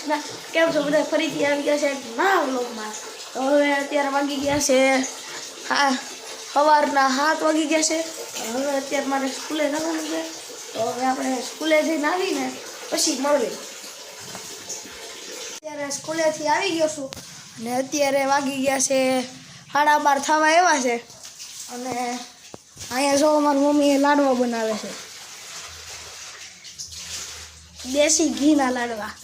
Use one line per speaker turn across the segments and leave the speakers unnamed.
કૃષ્ણ. કેમ છો બધા? ફરીથી આવી ગયા છે નવા વ્લોગમાં. તો હવે અત્યારે વાગી ગયા છે સવારના 7 વાગી ગયા છે. હવે અત્યારે મારે સ્કૂલે જવાનું છે. તો હવે આપણે સ્કૂલે જઈને આવીને પછી મળીએ. અત્યારે સ્કૂલેથી આવી ગયો છું અને અત્યારે વાગી ગયા છે 12:30 થવા આવ્યા છે. અને અહીંયા જો મારી મમ્મીએ લાડવા બનાવે છે, દેશી ઘીના લાડવા.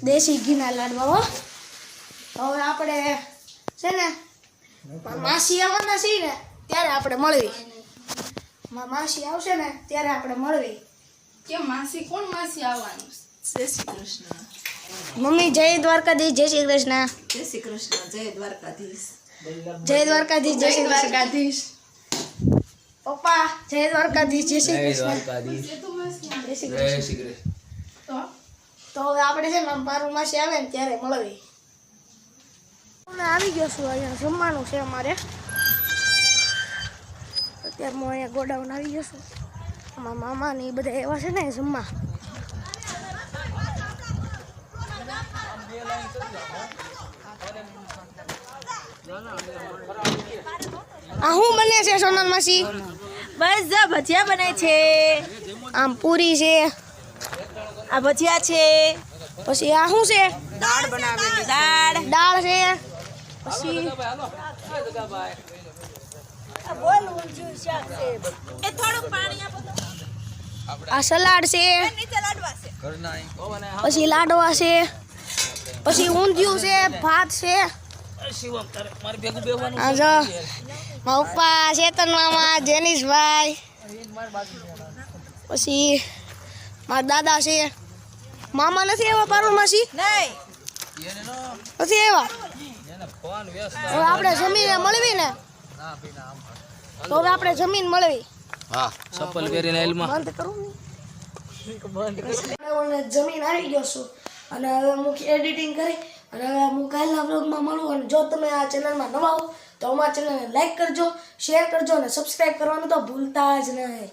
દેશી ઘીના લાડવા હો. હવે આપણે છે ને માસી આવવાના છીએ ને ત્યારે આપણે મળવી. માસી આવશે ને ત્યારે આપણે મળવી.
કેમ માસી? કોણ માસી આવવાનું? જય શ્રી કૃષ્ણ.
મમ્મી જય દ્વારકાધીશ. જય શ્રી કૃષ્ણ.
જય શ્રી કૃષ્ણ. જય દ્વારકાધીશ.
જય દ્વારકાધીશ. જય શ્રી કૃષ્ણ.
દ્વારકાધીશ.
પપ્પા જય દ્વારકાધીશ. જય શ્રી કૃષ્ણ. જય શ્રી કૃષ્ણ. તો હવે આપણે છે ને મારું માસી આવે ને ત્યારે મળવી. હું આવી ગયો છું. અહીંયા જમવાનું છે અમારે. અત્યારે હું અહીંયા ગોડાઉન આવી ગયો છું. આમાં મામા ને એ બધા એવા છે ને જમવા. આ શું બને છે સોનલ માસી?
બસ જો ભજીયા બને છે.
આમ પૂરી છે,
આ ભજીયા છે.
પછી આ શું છે?
દાળ બનાવેલી. દાળ
દાળ છે. પછી
એ થોડું પાણી આપો તો.
આ સલાડ છે.
નીચે લાડવા છે.
પછી લાડવા છે. પછી ઊંધિયું છે, ભાત છે. આ જો મારા પપ્પા, ચેતન મામા, જેનીશભાઈ, પછી મારા દાદા છે. મામા નથી એવા પારુલ માસી?
નહીં.
નથી એવા. હવે આપણે જમીને મળવી ને, તો હવે આપણે જમીન મળવી.
હા, ચપ્પલ પહેરીને એલમાં
બંધ કરું ને જમીન આવી ગયો છું અને હવે હું એડિટિંગ કરી અને હવે હું કાલના બ્લોગમાં મળું. અને જો તમે આ ચેનલમાં નવા હો તો અમારા ચેનલને લાઈક કરજો, શેર કરજો અને સબસ્ક્રાઈબ કરવાનું તો ભૂલતા જ નહીં.